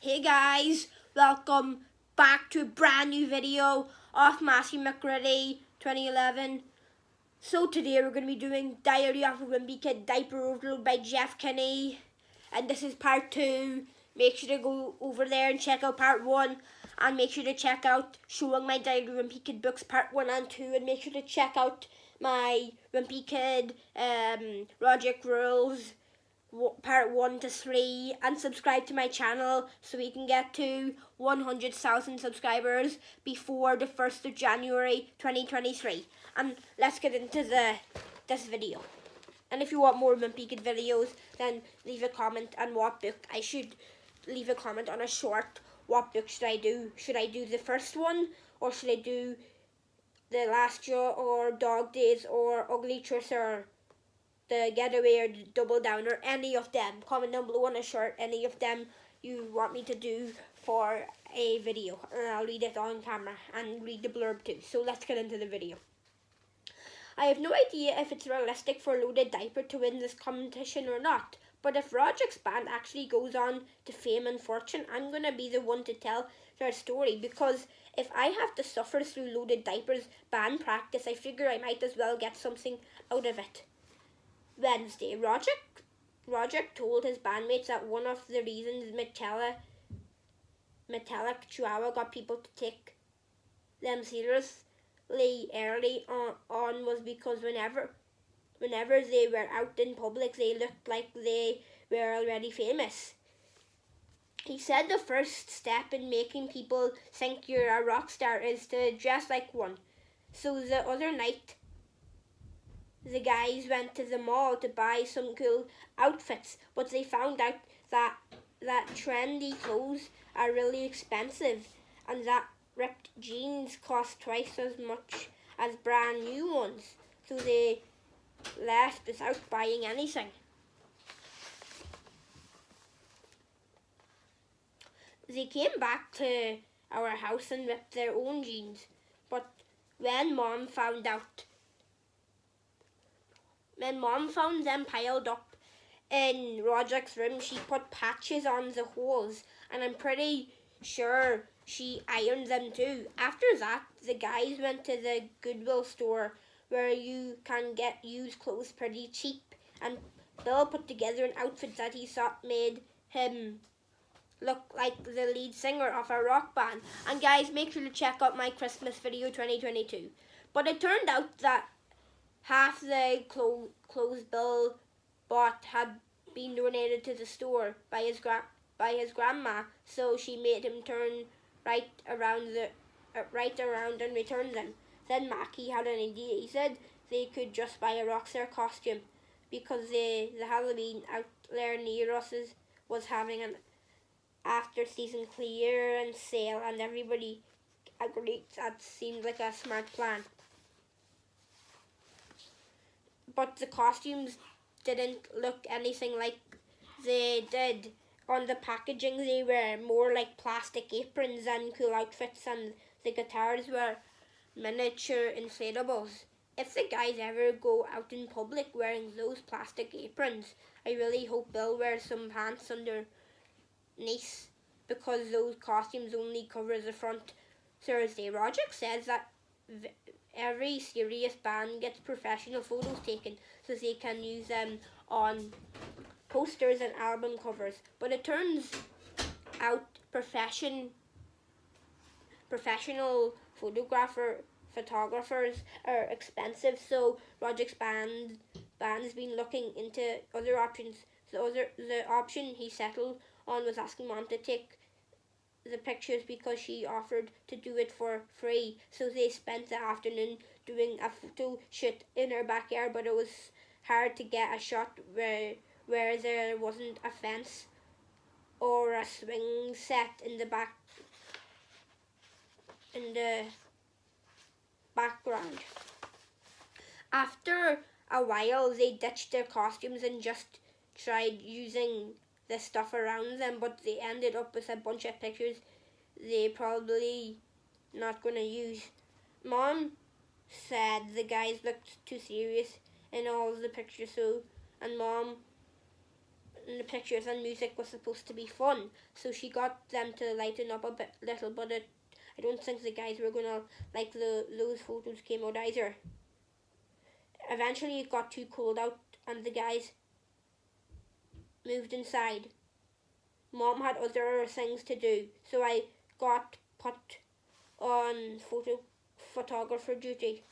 Hey guys, welcome back to a brand new video of Matthew McGrady 2011. So today we're going to be doing Diary of a Wimpy Kid Diaper Overload by Jeff Kinney. And this is part 2. Make sure to go over there and check out part 1. And make sure to check out Showing My Diary of a Wimpy Kid books part 1 and 2. And make sure to check out my Wimpy Kid Logic Rules part 1 to 3 and subscribe to my channel so we can get to 100,000 subscribers before the 1st of January 2023. And let's get into this video. And if you want more Wimpy Kid videos, then leave a comment on what book I should leave a comment on a short. What book should I do? Should I do the first one, or should I do The Last Jaw, or Dog Days, or Ugly Truth, or The Getaway, or The Double Down, or any of them? Comment down below on a short any of them you want me to do for a video, and I'll read it on camera and read the blurb too. So let's get into the video. I have no idea if it's realistic for Loaded Diaper to win this competition or not, but if Roderick's band actually goes on to fame and fortune, I'm going to be the one to tell their story, because if I have to suffer through Loaded Diaper's band practice, I figure I might as well get something out of it. Wednesday, Roderick told his bandmates that one of the reasons Metallic Chihuahua got people to take them seriously early on was because whenever they were out in public, they looked like they were already famous. He said the first step in making people think you're a rock star is to dress like one. So the other night, the guys went to the mall to buy some cool outfits, but they found out that trendy clothes are really expensive, and that ripped jeans cost twice as much as brand new ones. So they left without buying anything. They came back to our house and ripped their own jeans, but when Mom found them piled up in Roderick's room, she put patches on the holes, and I'm pretty sure she ironed them too. After that, the guys went to the Goodwill store where you can get used clothes pretty cheap, and Bill put together an outfit that he thought made him look like the lead singer of a rock band. And guys, make sure to check out my Christmas video 2022. But it turned out that half the clothes Bill bought had been donated to the store by his grandma, so she made him turn right around and return them. Then Mackie had an idea. He said they could just buy a rockstar costume because the Halloween outlet near us was having an after-season clearance sale, and everybody agreed that seemed like a smart plan. But the costumes didn't look anything like they did on the packaging. They were more like plastic aprons and cool outfits, and the guitars were miniature inflatables. If the guys ever go out in public wearing those plastic aprons, I really hope Bill wears some pants underneath, because those costumes only cover the front. Thursday, Roderick says that every serious band gets professional photos taken so they can use them on posters and album covers. But it turns out professional photographers are expensive, so Roderick's band's been looking into other options. The option he settled on was asking Mom to take the pictures because she offered to do it for free. So they spent the afternoon doing a photo shoot in her backyard, but it was hard to get a shot where there wasn't a fence or a swing set in the background. After a while, they ditched their costumes and just tried using the stuff around them, but they ended up with a bunch of pictures they probably not going to use. Mom said the guys looked too serious in all the pictures, and Mom and the pictures and music was supposed to be fun, so she got them to lighten up a little, but I don't think the guys were gonna like those photos came out either. Eventually it got too cold out and the guys moved inside. Mom had other things to do, so I got put on photographer duty.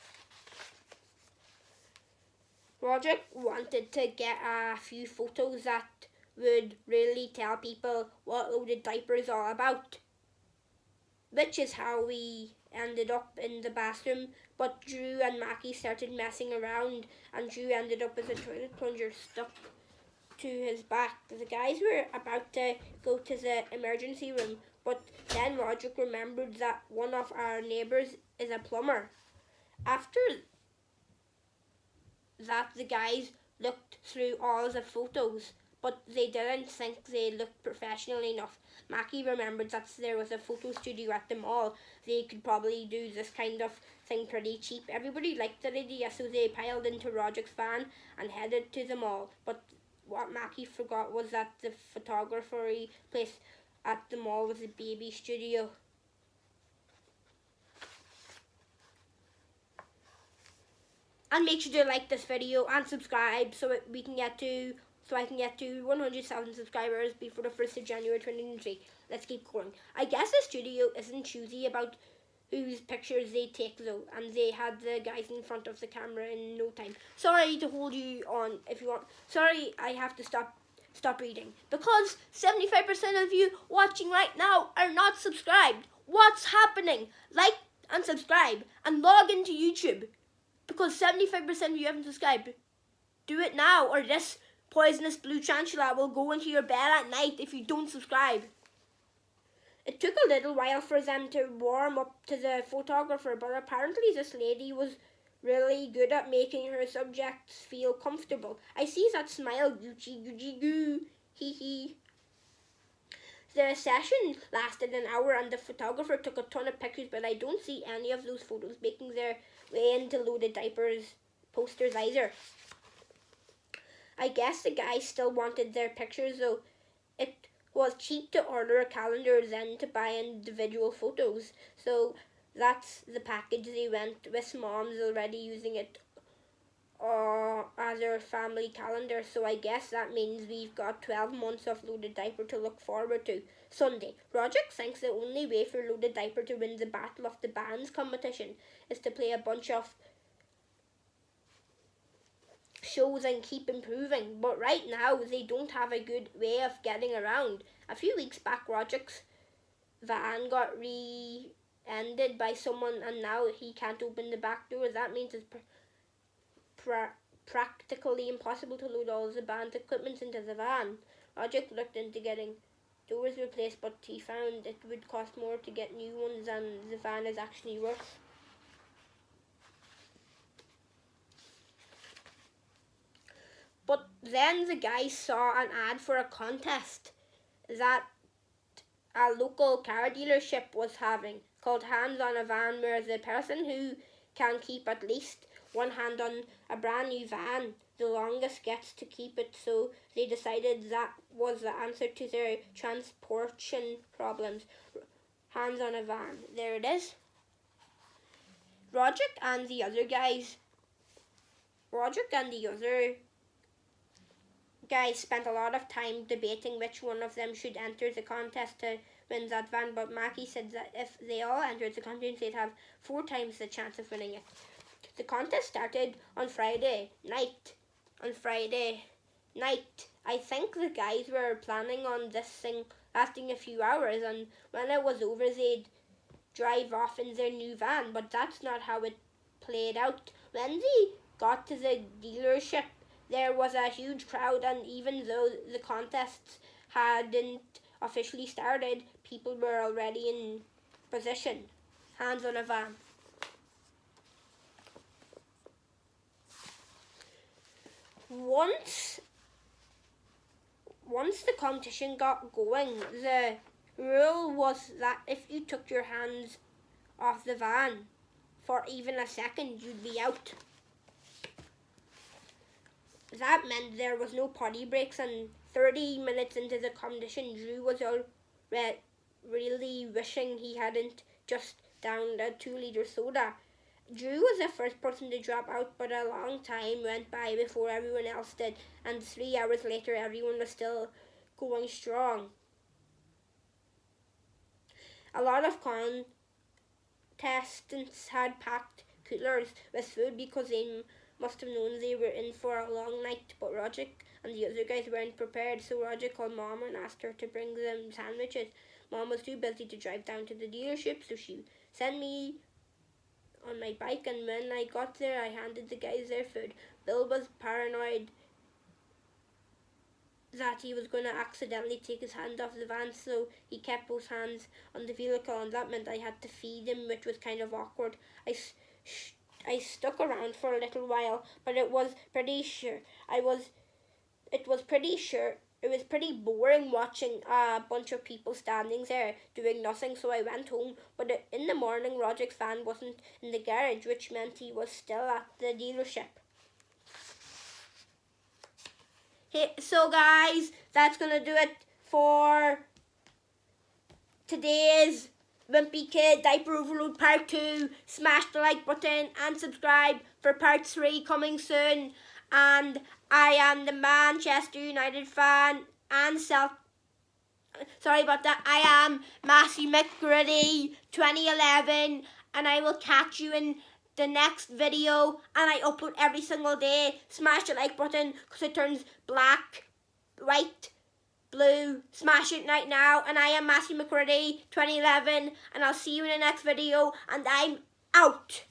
Roger wanted to get a few photos that would really tell people what loaded diaper is all about, which is how we ended up in the bathroom. But Drew and Mackie started messing around and Drew ended up with a toilet plunger stuck to his back. The guys were about to go to the emergency room, but then Roderick remembered that one of our neighbours is a plumber. After that, the guys looked through all the photos, but they didn't think they looked professional enough. Mackie remembered that there was a photo studio at the mall. They could probably do this kind of thing pretty cheap. Everybody liked the idea, so they piled into Roderick's van and headed to the mall. But what Mackie forgot was that the photography place at the mall was a baby studio. And make sure to like this video and subscribe so I can get to 100,000 subscribers before the 1st of January 2023. Let's keep going. I guess the studio isn't choosy about whose pictures they take though, and they had the guys in front of the camera in no time. Sorry to hold you on if you want. Sorry, I have to stop reading because 75% of you watching right now are not subscribed. What's happening? Like and subscribe and log into YouTube because 75% of you haven't subscribed. Do it now or this poisonous blue tarantula will go into your bed at night if you don't subscribe. It took a little while for them to warm up to the photographer, but apparently this lady was really good at making her subjects feel comfortable. I see that smile, Gucci goo, hee hee. The session lasted an hour and the photographer took a ton of pictures, but I don't see any of those photos making their way into loaded diapers posters either. I guess the guys still wanted their pictures though. It was cheap to order a calendar than to buy individual photos, so that's the package they went with. Mom's already using it as her family calendar, so I guess that means we've got 12 months of loaded diaper to look forward to. Sunday. Roderick thinks the only way for loaded diaper to win the Battle of the Bands competition is to play a bunch of shows and keep improving, but right now they don't have a good way of getting around. A few weeks back, Roderick's van got re-ended by someone and now he can't open the back door. That means it's practically impossible to load all the band's equipment into the van. Roderick looked into getting doors replaced, but he found it would cost more to get new ones than the van is actually worth. But then the guys saw an ad for a contest that a local car dealership was having called Hands on a Van, where the person who can keep at least one hand on a brand new van, the longest gets to keep it. So they decided that was the answer to their transportation problems. Hands on a van. There it is. Roderick and the other guys spent a lot of time debating which one of them should enter the contest to win that van, but Mackie said that if they all entered the contest, they'd have 4 times the chance of winning it. The contest started on Friday night. I think the guys were planning on this thing lasting a few hours, and when it was over, they'd drive off in their new van, but that's not how it played out. When they got to the dealership, there was a huge crowd, and even though the contests hadn't officially started, people were already in position. Hands on a van. Once the competition got going, the rule was that if you took your hands off the van for even a second, you'd be out. That meant there was no potty breaks and 30 minutes into the competition, Drew was really wishing he hadn't just downed a 2-litre soda. Drew was the first person to drop out, but a long time went by before everyone else did, and 3 hours later everyone was still going strong. A lot of contestants had packed coolers with food because they must have known they were in for a long night, but Roger and the other guys weren't prepared, so Roger called Mom and asked her to bring them sandwiches. Mom was too busy to drive down to the dealership, so she sent me on my bike, and when I got there I handed the guys their food. Bill was paranoid that he was going to accidentally take his hand off the van, so he kept both hands on the vehicle, and that meant I had to feed him, which was kind of awkward. I stuck around for a little while, but it was pretty boring watching a bunch of people standing there doing nothing, so I went home. But in the morning, Roger's van wasn't in the garage, which meant he was still at the dealership. Hey, so guys, that's going to do it for today's Wimpy Kid Diaper Overload Part 2. Smash the like button and subscribe for Part 3 coming soon. And I am the Manchester United fan and sorry about that. I am Matthew McGrady 2011, and I will catch you in the next video, and I upload every single day. Smash the like button because it turns black, white, blue. Smash it right now. And I am Matthew McGrady 2011, and I'll see you in the next video, and I'm out.